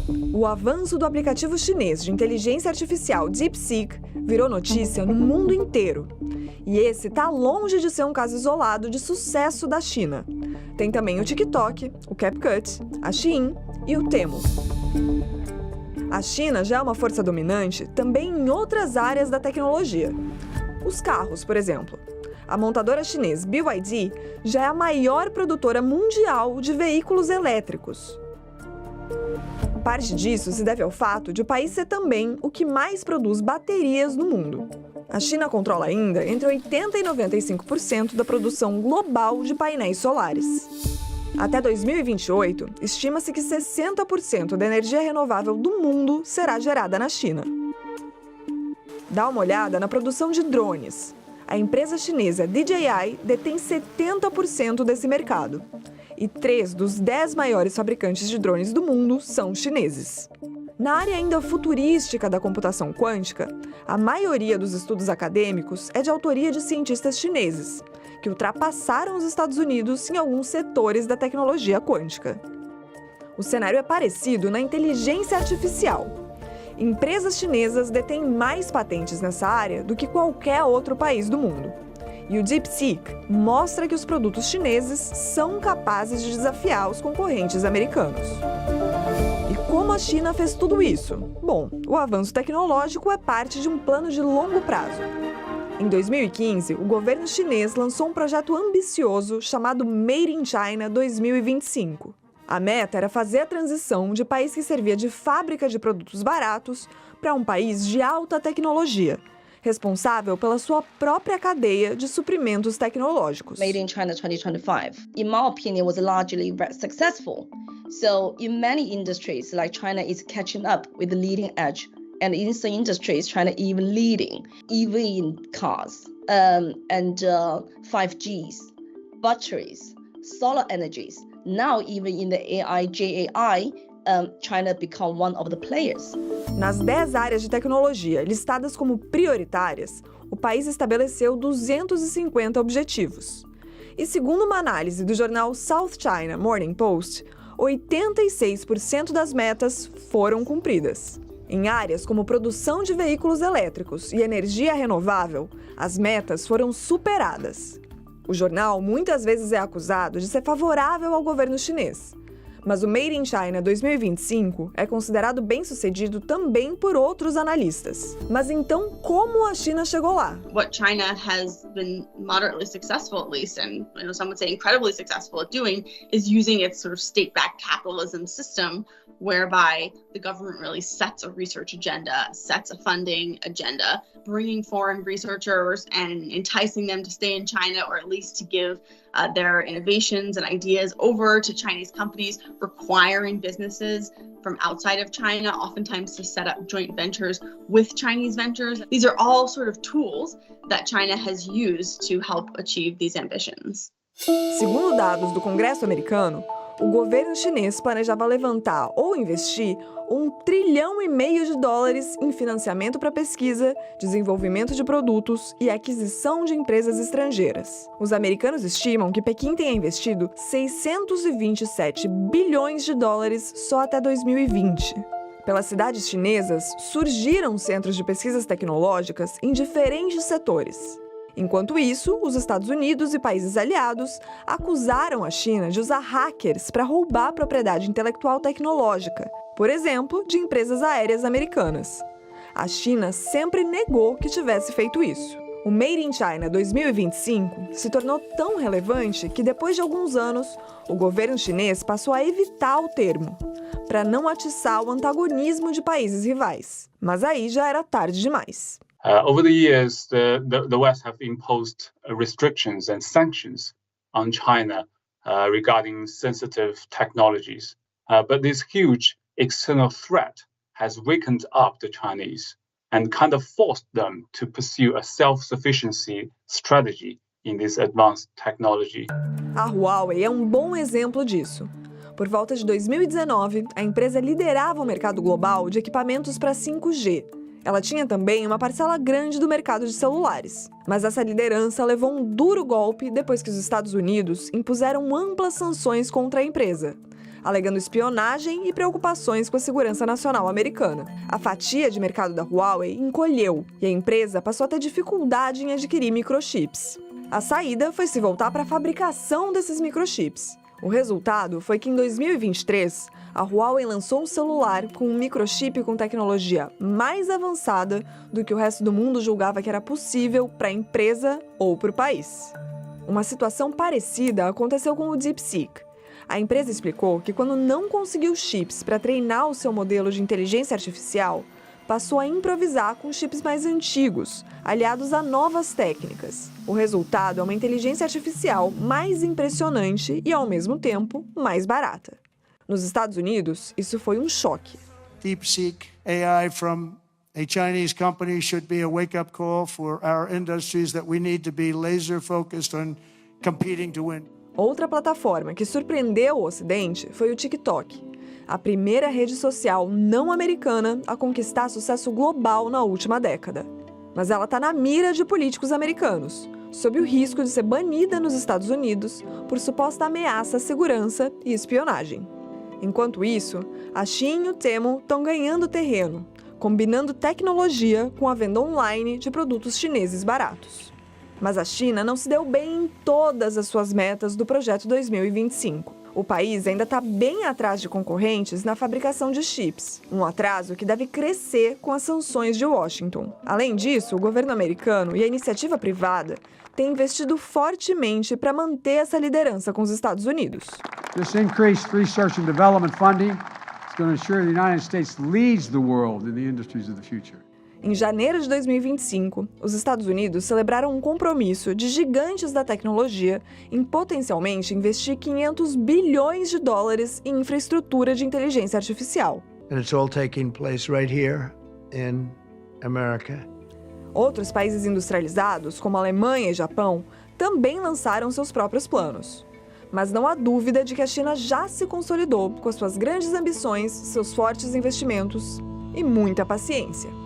O avanço do aplicativo chinês de inteligência artificial DeepSeek virou notícia no mundo inteiro. E esse tá longe de ser um caso isolado de sucesso da China. Tem também o TikTok, o CapCut, a Shein e o Temu. A China já é uma força dominante também em outras áreas da tecnologia. Os carros, por exemplo. A montadora chinesa BYD já é a maior produtora mundial de veículos elétricos. Parte disso se deve ao fato de o país ser também o que mais produz baterias no mundo. A China controla ainda entre 80% e 95% da produção global de painéis solares. Até 2028, estima-se que 60% da energia renovável do mundo será gerada na China. Dá uma olhada na produção de drones. A empresa chinesa DJI detém 70% desse mercado. E 3 dos 10 maiores fabricantes de drones do mundo são chineses. Na área ainda futurística da computação quântica, a maioria dos estudos acadêmicos é de autoria de cientistas chineses, que ultrapassaram os Estados Unidos em alguns setores da tecnologia quântica. O cenário é parecido na inteligência artificial. Empresas chinesas detêm mais patentes nessa área do que qualquer outro país do mundo. E o DeepSeek mostra que os produtos chineses são capazes de desafiar os concorrentes americanos. E como a China fez tudo isso? Bom, o avanço tecnológico é parte de um plano de longo prazo. Em 2015, o governo chinês lançou um projeto ambicioso chamado Made in China 2025. A meta era fazer a transição de país que servia de fábrica de produtos baratos para um país de alta tecnologia, responsável pela sua própria cadeia de suprimentos tecnológicos. Made in China 2025, in my opinion, was largely very successful. So in many industries, like China is catching up with the leading edge, and in some industries, China even leading, even in cars, and 5Gs, batteries, solar energies. Now even in the AI, JAI, China become one of the players. Nas 10 áreas de tecnologia listadas como prioritárias, o país estabeleceu 250 objetivos. E segundo uma análise do jornal South China Morning Post, 86% das metas foram cumpridas. Em áreas como produção de veículos elétricos e energia renovável, as metas foram superadas. O jornal muitas vezes é acusado de ser favorável ao governo chinês. Mas o Made in China 2025 é considerado bem-sucedido também por outros analistas. Mas então, como a China chegou lá? What China has been moderately successful, at least, and some would say incredibly successful at doing, is using its sort of state-backed capitalism system, whereby the government really sets a research agenda, sets a funding agenda, bringing foreign researchers and enticing them to stay in China, or at least to give their innovations and ideas over to Chinese companies, requiring businesses from outside of China, oftentimes to set up joint ventures with Chinese ventures. These are all sort of tools that China has used to help achieve these ambitions. Segundo dados do Congresso americano, o governo chinês planejava levantar ou investir $1,5 trilhão em financiamento para pesquisa, desenvolvimento de produtos e aquisição de empresas estrangeiras. Os americanos estimam que Pequim tenha investido $627 bilhões só até 2020. Pelas cidades chinesas, surgiram centros de pesquisas tecnológicas em diferentes setores. Enquanto isso, os Estados Unidos e países aliados acusaram a China de usar hackers para roubar a propriedade intelectual tecnológica, por exemplo, de empresas aéreas americanas. A China sempre negou que tivesse feito isso. O Made in China 2025 se tornou tão relevante que, depois de alguns anos, o governo chinês passou a evitar o termo, para não atiçar o antagonismo de países rivais. Mas aí já era tarde demais. Over the years, the West have imposed restrictions and sanctions on China regarding sensitive technologies. But this huge external threat has wakened up the Chinese and kind of forced them to pursue a self-sufficiency strategy in this advanced technology. A Huawei é um bom exemplo disso. Por volta de 2019, a empresa liderava o mercado global de equipamentos para 5G. Ela tinha também uma parcela grande do mercado de celulares. Mas essa liderança levou um duro golpe depois que os Estados Unidos impuseram amplas sanções contra a empresa. alegando espionagem e preocupações com a segurança nacional americana. A fatia de mercado da Huawei encolheu e a empresa passou a ter dificuldade em adquirir microchips. A saída foi se voltar para a fabricação desses microchips. O resultado foi que em 2023, a Huawei lançou um celular com um microchip com tecnologia mais avançada do que o resto do mundo julgava que era possível para a empresa ou para o país. Uma situação parecida aconteceu com o DeepSeek. A empresa explicou que quando não conseguiu chips para treinar o seu modelo de inteligência artificial, passou a improvisar com chips mais antigos, aliados a novas técnicas. O resultado é uma inteligência artificial mais impressionante e, ao mesmo tempo, mais barata. Nos Estados Unidos, isso foi um choque. DeepSeek AI from a Chinese company should be a wake-up call for our industries that we need to be laser-focused on competing to win. Outra plataforma que surpreendeu o Ocidente foi o TikTok, a primeira rede social não americana a conquistar sucesso global na última década. Mas ela está na mira de políticos americanos, sob o risco de ser banida nos Estados Unidos por suposta ameaça à segurança e espionagem. Enquanto isso, a Shein e o Temu estão ganhando terreno, combinando tecnologia com a venda online de produtos chineses baratos. Mas a China não se deu bem em todas as suas metas do Projeto 2025. O país ainda está bem atrás de concorrentes na fabricação de chips, um atraso que deve crescer com as sanções de Washington. Além disso, o governo americano e a iniciativa privada têm investido fortemente para manter essa liderança com os Estados Unidos. This increased research and development funding is going to ensure the United States leads the world in the industries of the future. Em janeiro de 2025, os Estados Unidos celebraram um compromisso de gigantes da tecnologia em potencialmente investir $500 bilhões em infraestrutura de inteligência artificial. And it's all taking place right here in America. Outros países industrializados, como Alemanha e Japão, também lançaram seus próprios planos. Mas não há dúvida de que a China já se consolidou com as suas grandes ambições, seus fortes investimentos e muita paciência.